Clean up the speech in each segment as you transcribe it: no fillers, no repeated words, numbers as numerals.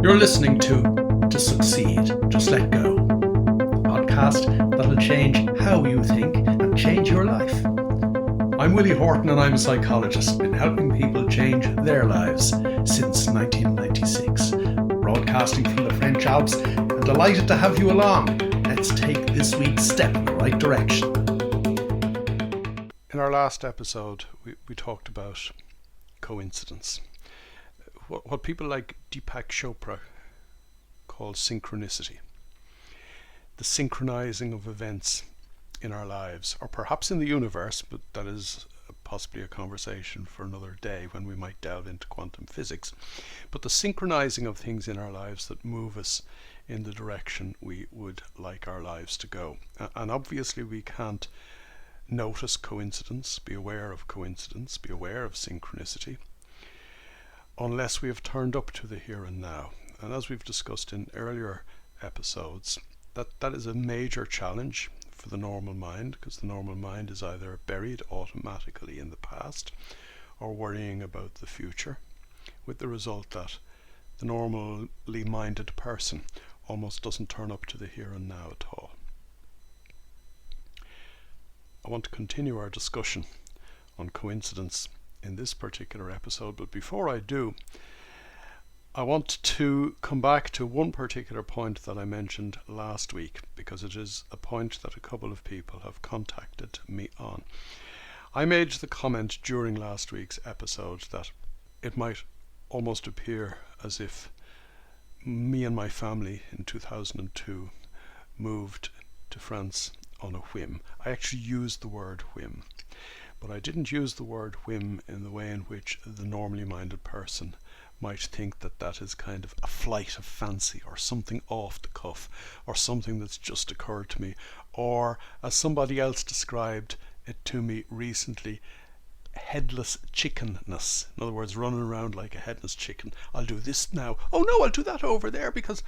You're listening to Succeed, Just Let Go, a podcast that'll change how you think and change your life. I'm Willie Horton and I'm a psychologist, been helping people change their lives since 1996. Broadcasting from the French Alps, and delighted to have you along. Let's take this week's step in the right direction. In our last episode, we talked about coincidence. What people like Deepak Chopra call synchronicity. The synchronizing of events in our lives, or perhaps in the universe, but that is possibly a conversation for another day when we might delve into quantum physics. But the synchronizing of things in our lives that move us in the direction we would like our lives to go. And obviously we can't notice coincidence, be aware of coincidence, be aware of synchronicity, unless we have turned up to the here and now. And as we've discussed in earlier episodes, that is a major challenge for the normal mind, because the normal mind is either buried automatically in the past or worrying about the future, with the result that the normally minded person almost doesn't turn up to the here and now at all. I want to continue our discussion on coincidence in this particular episode, but before I do, I want to come back to one particular point that I mentioned last week, because it is a point that a couple of people have contacted me on. I made the comment during last week's episode that it might almost appear as if me and my family in 2002 moved to France on a whim. I actually used the word whim, but I didn't use the word whim in the way in which the normally minded person might think that that is kind of a flight of fancy or something off the cuff or something that's just occurred to me, or as somebody else described it to me recently, headless chickenness. In other words, running around like a headless chicken. I'll do this now. Oh no, I'll do that over there because,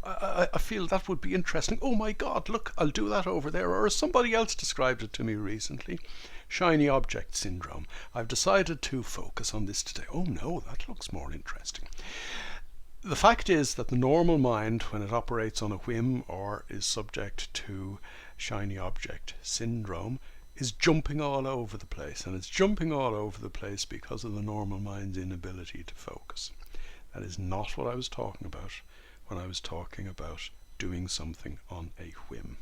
I feel that would be interesting. Oh my God, look, I'll do that over there. Or as somebody else described it to me recently, shiny object syndrome. I've decided to focus on this today. Oh no, that looks more interesting. The fact is that the normal mind, when it operates on a whim or is subject to shiny object syndrome, is jumping all over the place, and it's jumping all over the place because of the normal mind's inability to focus. That is not what I was talking about when I was talking about doing something on a whim.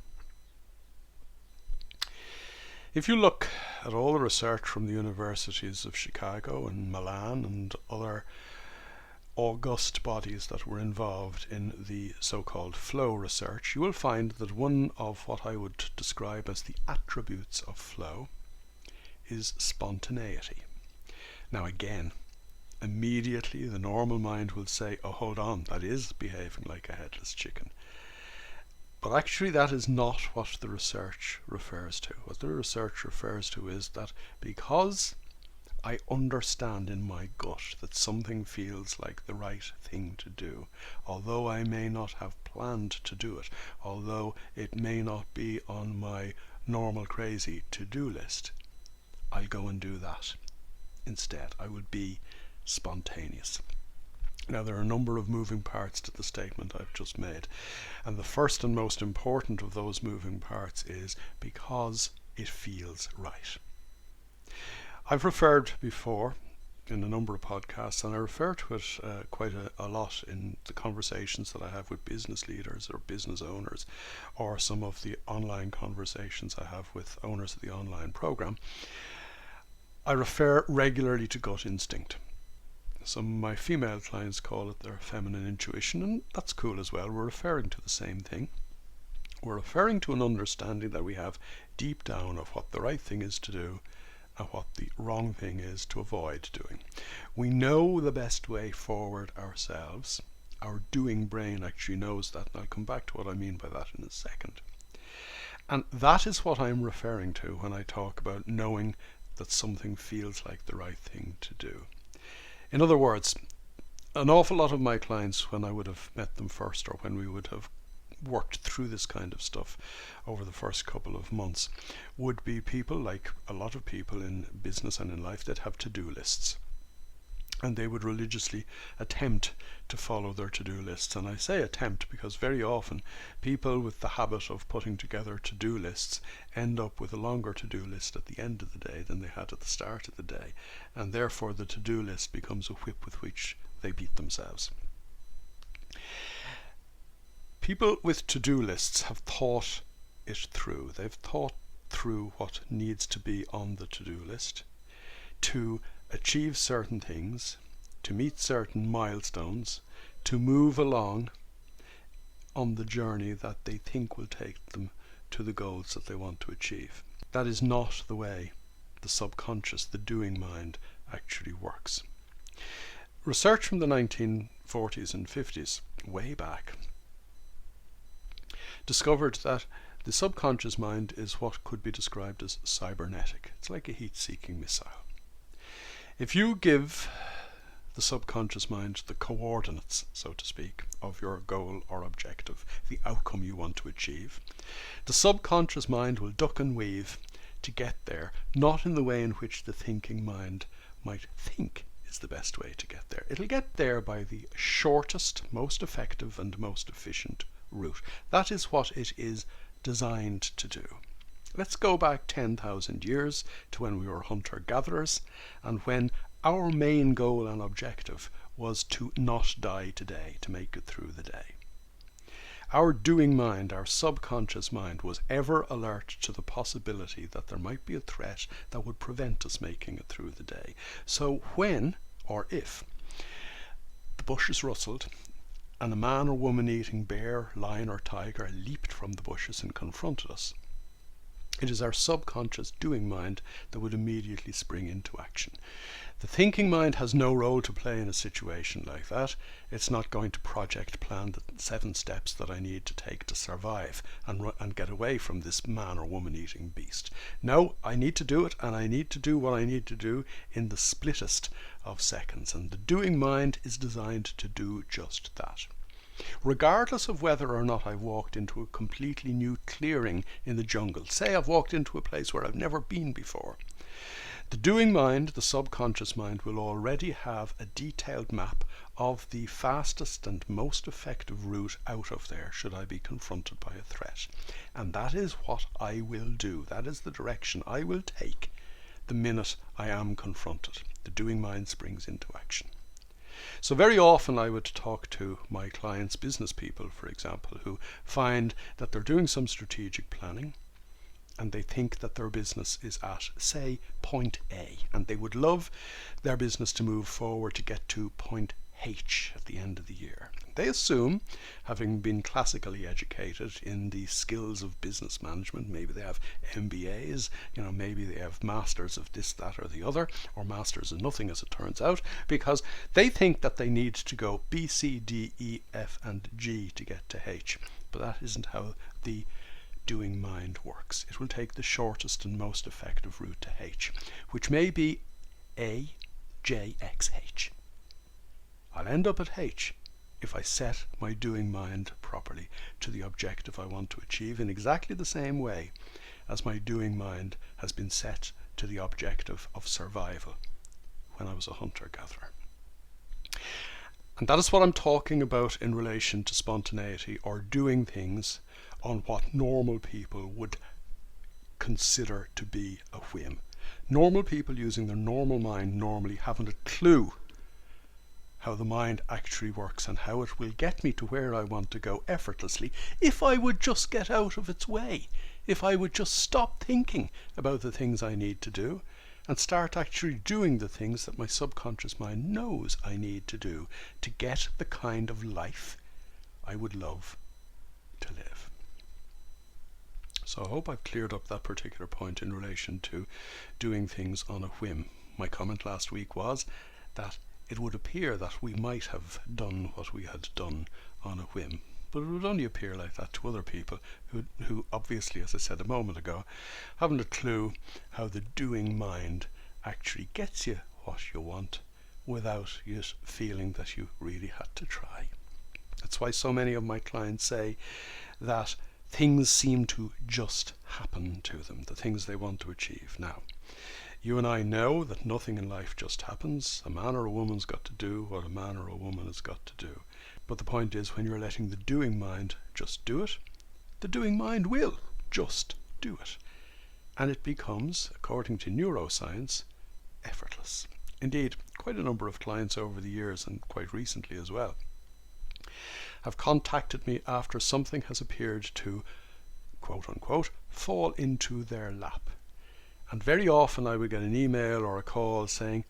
If you look at all the research from the universities of Chicago and Milan and other august bodies that were involved in the so-called flow research, you will find that one of what I would describe as the attributes of flow is spontaneity. Now again, immediately the normal mind will say, oh hold on, that is behaving like a headless chicken. But actually that is not what the research refers to. What the research refers to is that because I understand in my gut that something feels like the right thing to do, although I may not have planned to do it, although it may not be on my normal crazy to-do list, I'll go and do that. Instead, I would be spontaneous. Now, there are a number of moving parts to the statement I've just made, and the first and most important of those moving parts is because it feels right. I've referred before in a number of podcasts, and I refer to it quite a lot in the conversations that I have with business leaders or business owners, or some of the online conversations I have with owners of the online program. I refer regularly to gut instinct. Some of my female clients call it their feminine intuition, and that's cool as well. We're referring to the same thing. We're referring to an understanding that we have deep down of what the right thing is to do and what the wrong thing is to avoid doing. We know the best way forward ourselves. Our doing brain actually knows that, and I'll come back to what I mean by that in a second. And that is what I'm referring to when I talk about knowing that something feels like the right thing to do. In other words, an awful lot of my clients, when I would have met them first, or when we would have worked through this kind of stuff over the first couple of months, would be people like a lot of people in business and in life that have to-do lists. and they would religiously attempt to follow their to-do lists. And I say attempt because very often people with the habit of putting together to-do lists end up with a longer to-do list at the end of the day than they had at the start of the day, and therefore the to-do list becomes a whip with which they beat themselves. People with to-do lists have thought it through. They've thought through what needs to be on the to-do list to achieve certain things, to meet certain milestones, to move along on the journey that they think will take them to the goals that they want to achieve. That is not the way the subconscious, the doing mind, actually works. Research from the 1940s and 50s, way back, discovered that the subconscious mind is what could be described as cybernetic. It's like a heat-seeking missile. If you give the subconscious mind the coordinates, so to speak, of your goal or objective, the outcome you want to achieve, the subconscious mind will duck and weave to get there, not in the way in which the thinking mind might think is the best way to get there. It'll get there by the shortest, most effective and most efficient route. That is what it is designed to do. Let's go back 10,000 years to when we were hunter-gatherers, and when our main goal and objective was to not die today, to make it through the day. Our doing mind, our subconscious mind, was ever alert to the possibility that there might be a threat that would prevent us making it through the day. So when, or if, the bushes rustled and a man or woman eating bear, lion or tiger leaped from the bushes and confronted us, it is our subconscious doing mind that would immediately spring into action. The thinking mind has no role to play in a situation like that. It's not going to project plan the 7 steps that I need to take to survive and get away from this man or woman eating beast. No, I need to do it, and I need to do what I need to do in the splittest of seconds. And the doing mind is designed to do just that. Regardless of whether or not I've walked into a completely new clearing in the jungle, say I've walked into a place where I've never been before, the doing mind, the subconscious mind, will already have a detailed map of the fastest and most effective route out of there should I be confronted by a threat. And that is what I will do. That is the direction I will take the minute I am confronted. The doing mind springs into action. So very often I would talk to my clients, business people, for example, who find that they're doing some strategic planning and they think that their business is at, say, point A, and they would love their business to move forward to get to point H at the end of the year. They assume, having been classically educated in the skills of business management, maybe they have MBAs, maybe they have masters of this, that or the other, or masters of nothing as it turns out, because they think that they need to go B, C, D, E, F and G to get to H. But that isn't how the doing mind works. It will take the shortest and most effective route to H, which may be A, J, X, H. I'll end up at H if I set my doing mind properly to the objective I want to achieve in exactly the same way as my doing mind has been set to the objective of survival when I was a hunter-gatherer. And that is what I'm talking about in relation to spontaneity, or doing things on what normal people would consider to be a whim. Normal people using their normal mind normally haven't a clue how the mind actually works and how it will get me to where I want to go effortlessly if I would just get out of its way, if I would just stop thinking about the things I need to do and start actually doing the things that my subconscious mind knows I need to do to get the kind of life I would love to live. So I hope I've cleared up that particular point in relation to doing things on a whim. My comment last week was that it would appear that we might have done what we had done on a whim, but it would only appear like that to other people who obviously, as I said a moment ago, haven't a clue how the doing mind actually gets you what you want without you feeling that you really had to try. That's why so many of my clients say that things seem to just happen to them, the things they want to achieve. Now, You and I know that nothing in life just happens. A man or a woman's got to do what a man or a woman has got to do. But the point is, when you're letting the doing mind just do it, the doing mind will just do it. And it becomes, according to neuroscience, effortless. Indeed, quite a number of clients over the years, and quite recently as well, have contacted me after something has appeared to, quote unquote, fall into their lap. And very often I would get an email or a call saying,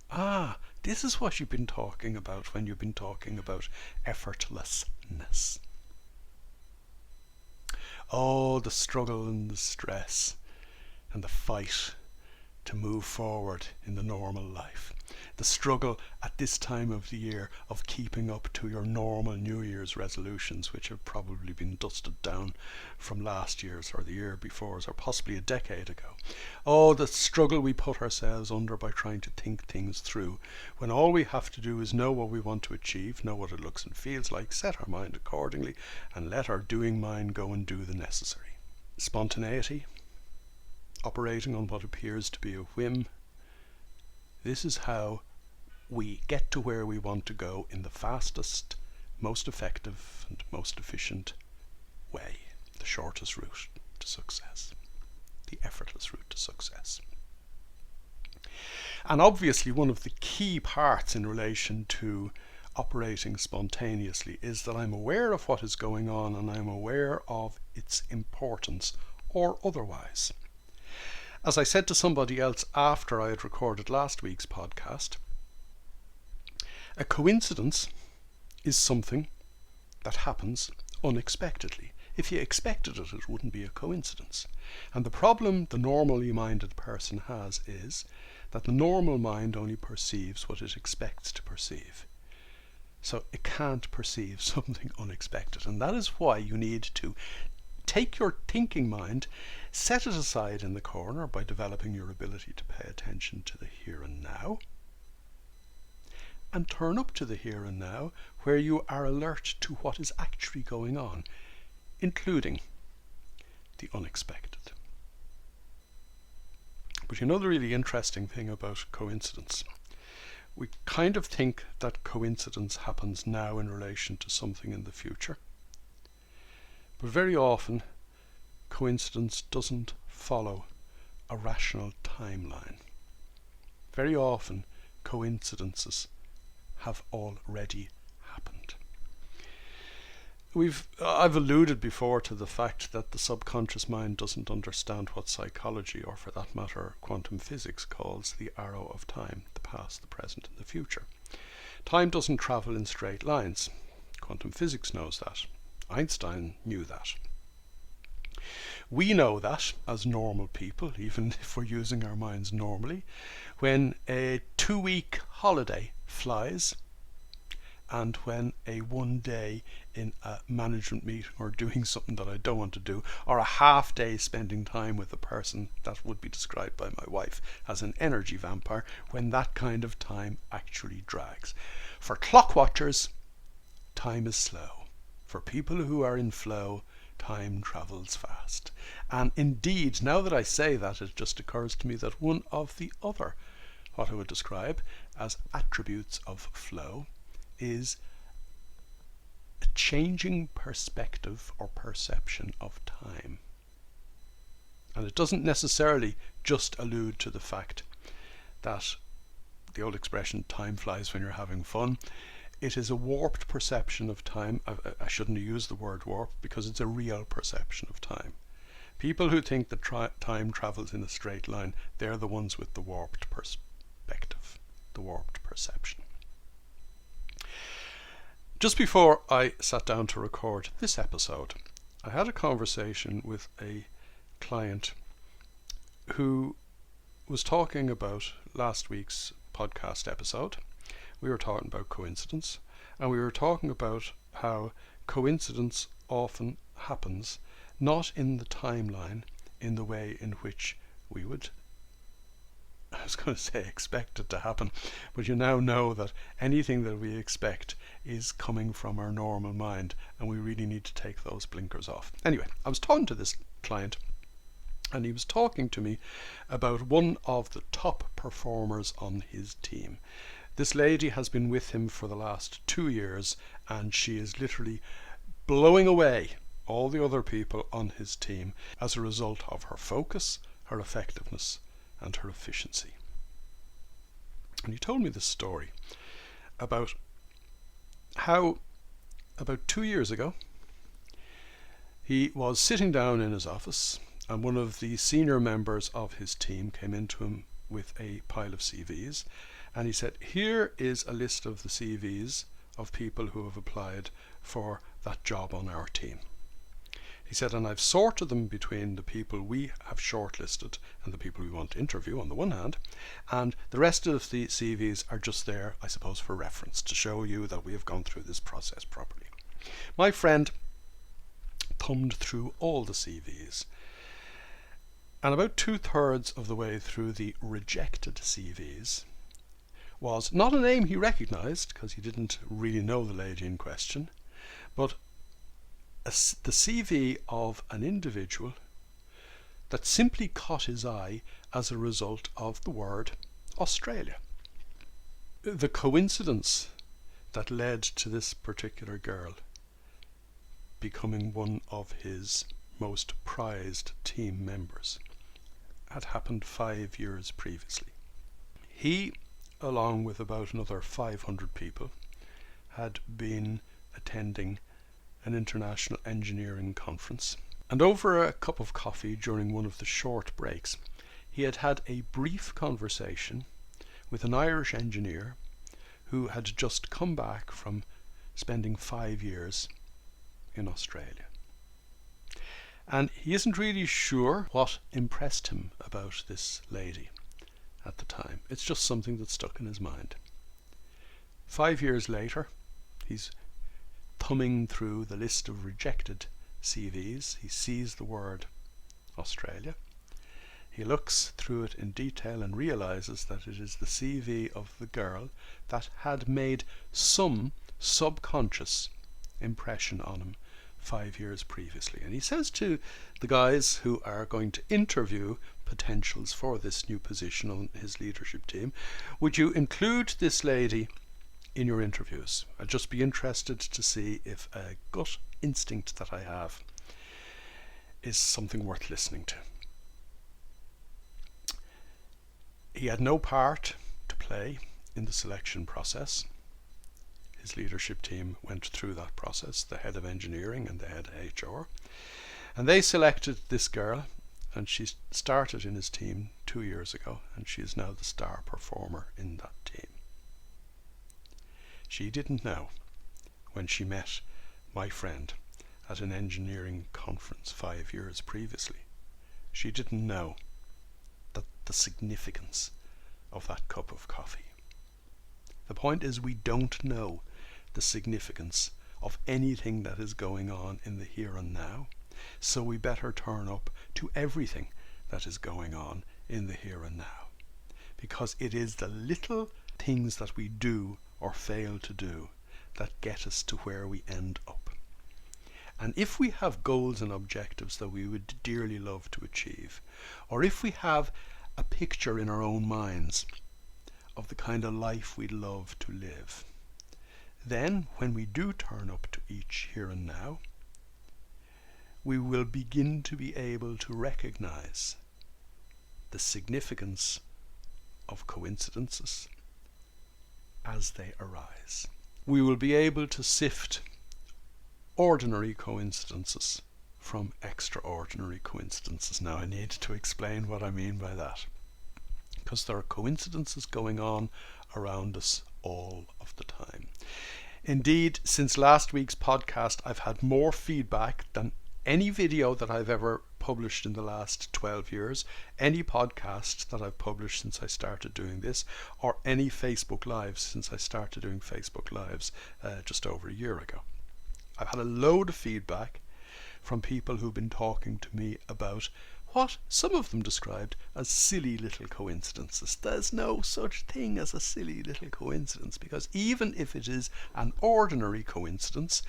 this is what you've been talking about when you've been talking about effortlessness. Oh, the struggle and the stress and the fight to move forward in the normal life. The struggle at this time of the year of keeping up to your normal New Year's resolutions, which have probably been dusted down from last year's or the year before's or possibly a decade ago. Oh, the struggle we put ourselves under by trying to think things through, when all we have to do is know what we want to achieve, know what it looks and feels like, set our mind accordingly, and let our doing mind go and do the necessary. Spontaneity, operating on what appears to be a whim. This is how we get to where we want to go in the fastest, most effective and most efficient way. The shortest route to success. The effortless route to success. And obviously one of the key parts in relation to operating spontaneously is that I'm aware of what is going on and I'm aware of its importance or otherwise. As I said to somebody else after I had recorded last week's podcast, a coincidence is something that happens unexpectedly. If you expected it, it wouldn't be a coincidence. And the problem the normally minded person has is that the normal mind only perceives what it expects to perceive. So it can't perceive something unexpected. And that is why you need to take your thinking mind, set it aside in the corner by developing your ability to pay attention to the here and now, and turn up to the here and now where you are alert to what is actually going on, including the unexpected. But you know the really interesting thing about coincidence? We kind of think that coincidence happens now in relation to something in the future. But very often, coincidence doesn't follow a rational timeline. Very often, coincidences have already happened. I've alluded before to the fact that the subconscious mind doesn't understand what psychology, or for that matter quantum physics, calls the arrow of time, the past, the present and the future. Time doesn't travel in straight lines. Quantum physics knows that. Einstein knew that. We know that as normal people, even if we're using our minds normally, when a 2-week holiday flies and when a 1 day in a management meeting or doing something that I don't want to do, or a half day spending time with a person that would be described by my wife as an energy vampire, when that kind of time actually drags. For clock watchers, time is slow. For people who are in flow, time travels fast. And indeed, now that I say that, it just occurs to me that one of the other, what I would describe as attributes of flow, is a changing perspective or perception of time. And it doesn't necessarily just allude to the fact that the old expression, time flies when you're having fun. It is a warped perception of time. I shouldn't use the word warp because it's a real perception of time. People who think that time travels in a straight line, they're the ones with the warped perspective, the warped perception. Just before I sat down to record this episode, I had a conversation with a client who was talking about last week's podcast episode. We were talking about coincidence, and we were talking about how coincidence often happens not in the timeline in the way in which we would, I was going to say expect it to happen, but you now know that anything that we expect is coming from our normal mind, and we really need to take those blinkers off. Anyway, I was talking to this client And he was talking to me about one of the top performers on his team. This lady has been with him for the last 2 years, and she is literally blowing away all the other people on his team as a result of her focus, her effectiveness, and her efficiency. And he told me this story about how about 2 years ago he was sitting down in his office, and one of the senior members of his team came into him with a pile of CVs, and he said, "Here is a list of the CVs of people who have applied for that job on our team." He said, "And I've sorted them between the people we have shortlisted and the people we want to interview on the one hand, and the rest of the CVs are just there, I suppose, for reference, to show you that we have gone through this process properly." My friend thumbed through all the CVs, and about 2/3 of the way through the rejected CVs was not a name he recognised, because he didn't really know the lady in question, but the CV of an individual that simply caught his eye as a result of the word Australia. The coincidence that led to this particular girl becoming one of his most prized team members had happened 5 years previously. He, along with about another 500 people, had been attending an international engineering conference, and over a cup of coffee during one of the short breaks, he had had a brief conversation with an Irish engineer who had just come back from spending 5 years in Australia. And he isn't really sure what impressed him about this lady at the time. It's just something that stuck in his mind. 5 years later, he's thumbing through the list of rejected CVs. He sees the word Australia. He looks through it in detail and realizes that it is the CV of the girl that had made some subconscious impression on him 5 years previously. And he says to the guys who are going to interview potentials for this new position on his leadership team, "Would you include this lady in your interviews? I'd just be interested to see if a gut instinct that I have is something worth listening to." He had no part to play in the selection process. His leadership team went through that process, the head of engineering and the head of HR, and they selected this girl, and she started in his team 2 years ago, and she is now the star performer in that team. She didn't know, when she met my friend at an engineering conference 5 years previously, she didn't know that the significance of that cup of coffee. The point is, we don't know the significance of anything that is going on in the here and now, so we better turn up to everything that is going on in the here and now, because it is the little things that we do or fail to do that get us to where we end up. And if we have goals and objectives that we would dearly love to achieve, or if we have a picture in our own minds of the kind of life we'd love to live, then when we do turn up to each here and now, we will begin to be able to recognize the significance of coincidences as they arise. We will be able to sift ordinary coincidences from extraordinary coincidences. Now, I need to explain what I mean by that, because there are coincidences going on around us all of the time. Indeed, since last week's podcast, I've had more feedback than any video that I've ever published in the last 12 years, any podcast that I've published since I started doing this, or any Facebook Lives since I started doing Facebook Lives just over a year ago. I've had a load of feedback from people who've been talking to me about what some of them described as silly little coincidences. There's no such thing as a silly little coincidence, because even if it is an ordinary coincidence,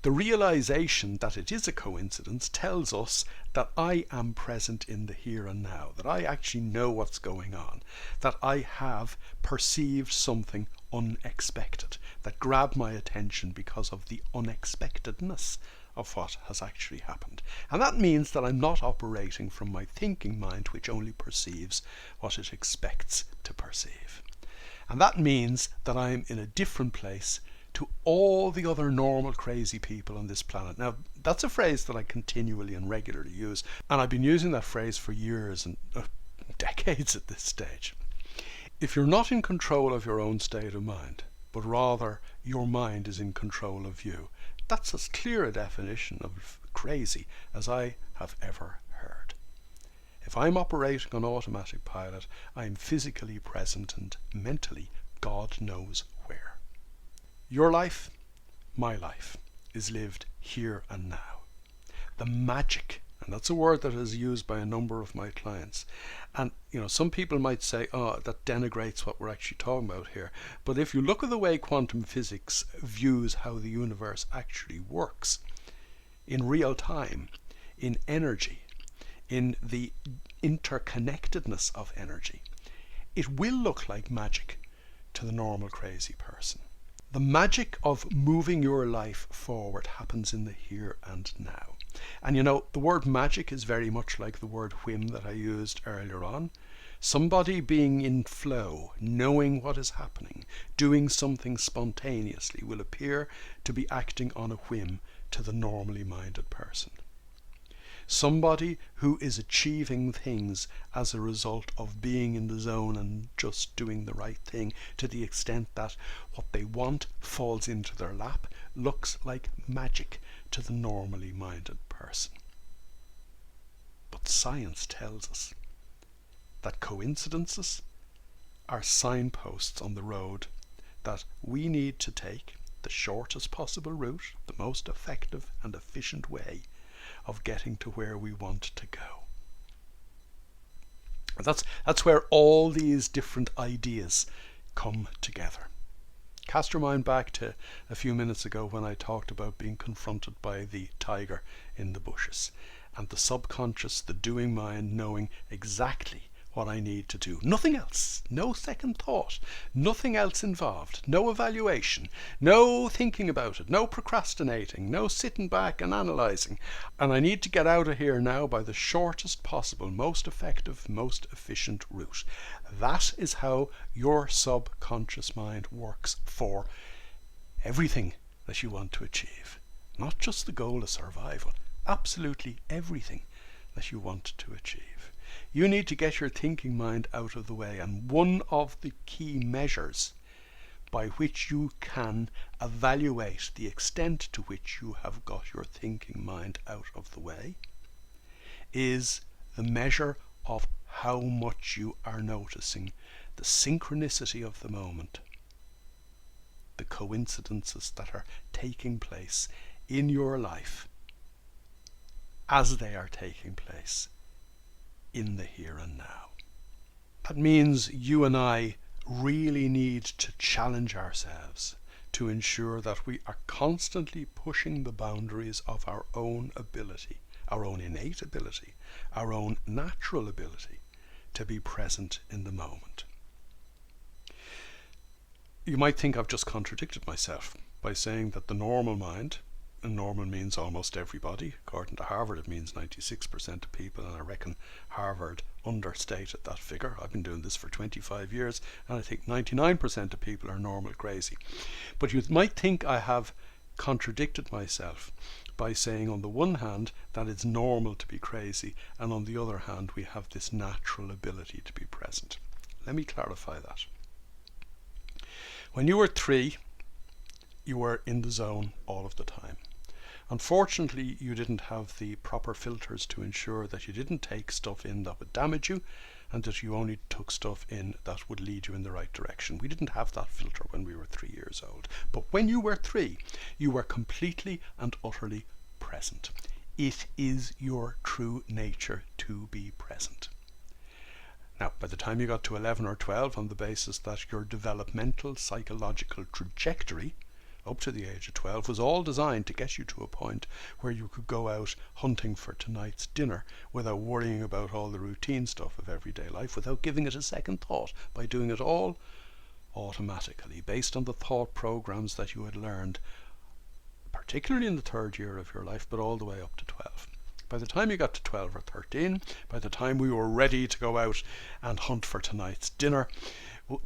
The realization that it is a coincidence tells us that I am present in the here and now, that I actually know what's going on, that I have perceived something unexpected, that grabbed my attention because of the unexpectedness of what has actually happened. And that means that I'm not operating from my thinking mind, which only perceives what it expects to perceive. And that means that I'm in a different place to all the other normal crazy people on this planet. Now, that's a phrase that I continually and regularly use, and I've been using that phrase for years and decades at this stage. If you're not in control of your own state of mind, but rather your mind is in control of you, that's as clear a definition of crazy as I have ever heard. If I'm operating on automatic pilot, I'm physically present and mentally God knows where. Your life, my life, is lived here and now. The magic, and that's a word that is used by a number of my clients. And, some people might say, oh, that denigrates what we're actually talking about here. But if you look at the way quantum physics views how the universe actually works, in real time, in energy, in the interconnectedness of energy, it will look like magic to the normal crazy person. The magic of moving your life forward happens in the here and now. And the word magic is very much like the word whim that I used earlier on. Somebody being in flow, knowing what is happening, doing something spontaneously will appear to be acting on a whim to the normally minded person. Somebody who is achieving things as a result of being in the zone and just doing the right thing to the extent that what they want falls into their lap looks like magic to the normally minded person. But science tells us that coincidences are signposts on the road that we need to take the shortest possible route, the most effective and efficient way of getting to where we want to go. That's where all these different ideas come together. Cast your mind back to a few minutes ago when I talked about being confronted by the tiger in the bushes, and the subconscious, the doing mind, knowing exactly what I need to do. Nothing else. No second thought. Nothing else involved. No evaluation. No thinking about it. No procrastinating. No sitting back and analysing. And I need to get out of here now by the shortest possible, most effective, most efficient route. That is how your subconscious mind works for everything that you want to achieve. Not just the goal of survival. Absolutely everything that you want to achieve. You need to get your thinking mind out of the way, and one of the key measures by which you can evaluate the extent to which you have got your thinking mind out of the way is the measure of how much you are noticing the synchronicity of the moment, the coincidences that are taking place in your life as they are taking place in the here and now. That means you and I really need to challenge ourselves to ensure that we are constantly pushing the boundaries of our own ability, our own innate ability, our own natural ability to be present in the moment. You might think I've just contradicted myself by saying that the normal mind, and normal means almost everybody. According to Harvard, it means 96% of people, and I reckon Harvard understated that figure. I've been doing this for 25 years, and I think 99% of people are normal crazy. But you might think I have contradicted myself by saying on the one hand that it's normal to be crazy, and on the other hand we have this natural ability to be present. Let me clarify that. When you were 3, you were in the zone all of the time. Unfortunately, you didn't have the proper filters to ensure that you didn't take stuff in that would damage you, and that you only took stuff in that would lead you in the right direction. We didn't have that filter when we were 3 years old. But when you were 3, you were completely and utterly present. It is your true nature to be present. Now, by the time you got to 11 or 12, on the basis that your developmental psychological trajectory up to the age of 12 was all designed to get you to a point where you could go out hunting for tonight's dinner without worrying about all the routine stuff of everyday life, without giving it a second thought, by doing it all automatically based on the thought programs that you had learned, particularly in the third year of your life, but all the way up to 12. By the time you got to 12 or 13, by the time we were ready to go out and hunt for tonight's dinner,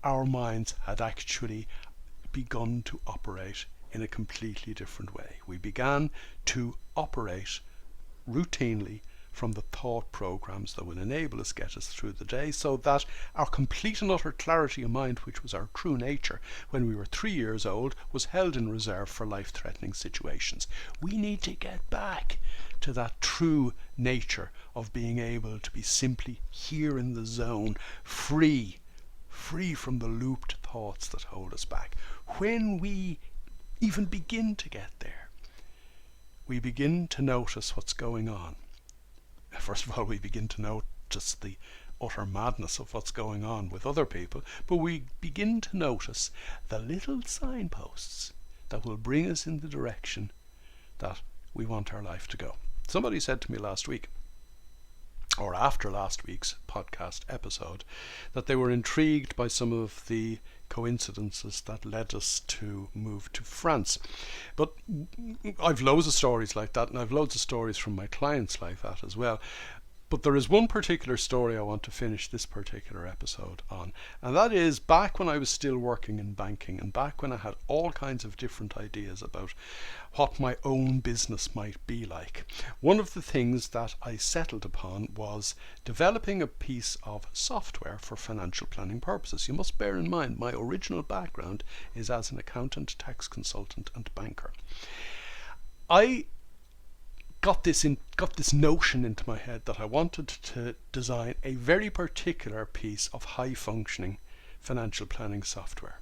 our minds had actually begun to operate in a completely different way. We began to operate routinely from the thought programs that would enable us, get us through the day, so that our complete and utter clarity of mind, which was our true nature when we were 3 years old, was held in reserve for life-threatening situations. We need to get back to that true nature of being able to be simply here in the zone, free from the looped thoughts that hold us back. When we even begin to get there, we begin to notice what's going on. First of all, we begin to notice the utter madness of what's going on with other people, but we begin to notice the little signposts that will bring us in the direction that we want our life to go. Somebody said to me last week, or after last week's podcast episode, that they were intrigued by some of the coincidences that led us to move to France. But I've loads of stories like that, and I've loads of stories from my clients like that as well. But there is one particular story I want to finish this particular episode on, and that is back when I was still working in banking, and back when I had all kinds of different ideas about what my own business might be like. One of the things that I settled upon was developing a piece of software for financial planning purposes. You must bear in mind my original background is as an accountant, tax consultant and banker. I got this notion into my head that I wanted to design a very particular piece of high-functioning financial planning software.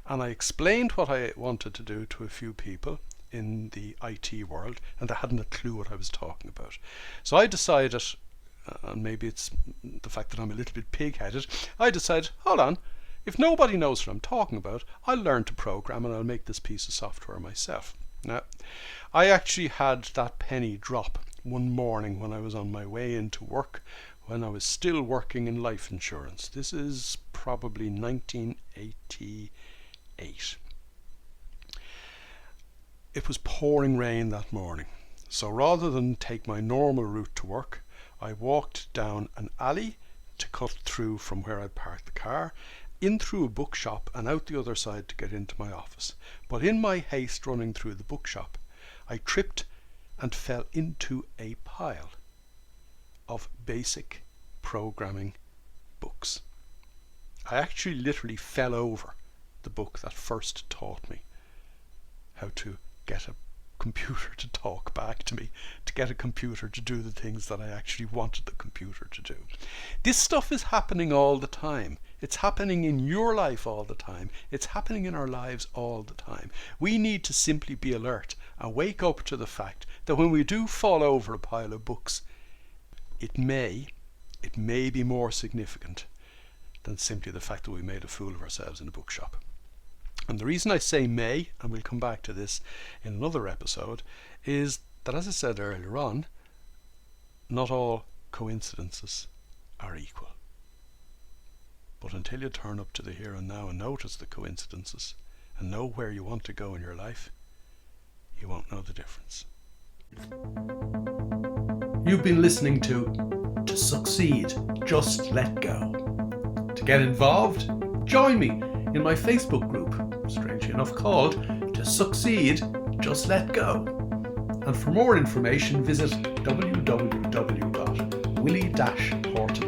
And I explained what I wanted to do to a few people in the IT world, and they hadn't a clue what I was talking about. So I decided, and maybe it's the fact that I'm a little bit pig-headed, I decided, hold on, if nobody knows what I'm talking about, I'll learn to program and I'll make this piece of software myself. Now, I actually had that penny drop one morning when I was on my way into work, when I was still working in life insurance. This is probably 1988. It was pouring rain that morning, so rather than take my normal route to work, I walked down an alley to cut through from where I parked the car, in through a bookshop and out the other side to get into my office. But in my haste running through the bookshop, I tripped and fell into a pile of basic programming books. I actually literally fell over the book that first taught me how to get a computer to talk back to me, to get a computer to do the things that I actually wanted the computer to do. This stuff is happening all the time. It's happening in your life all the time. It's happening in our lives all the time. We need to simply be alert and wake up to the fact that when we do fall over a pile of books, it may be more significant than simply the fact that we made a fool of ourselves in a bookshop. And the reason I say may, and we'll come back to this in another episode, is that, as I said earlier on, not all coincidences are equal. But until you turn up to the here and now and notice the coincidences and know where you want to go in your life, you won't know the difference. You've been listening to Succeed, Just Let Go. To get involved, join me in my Facebook group, strangely enough called To Succeed, Just Let Go. And for more information, visit www.willie-horton.com.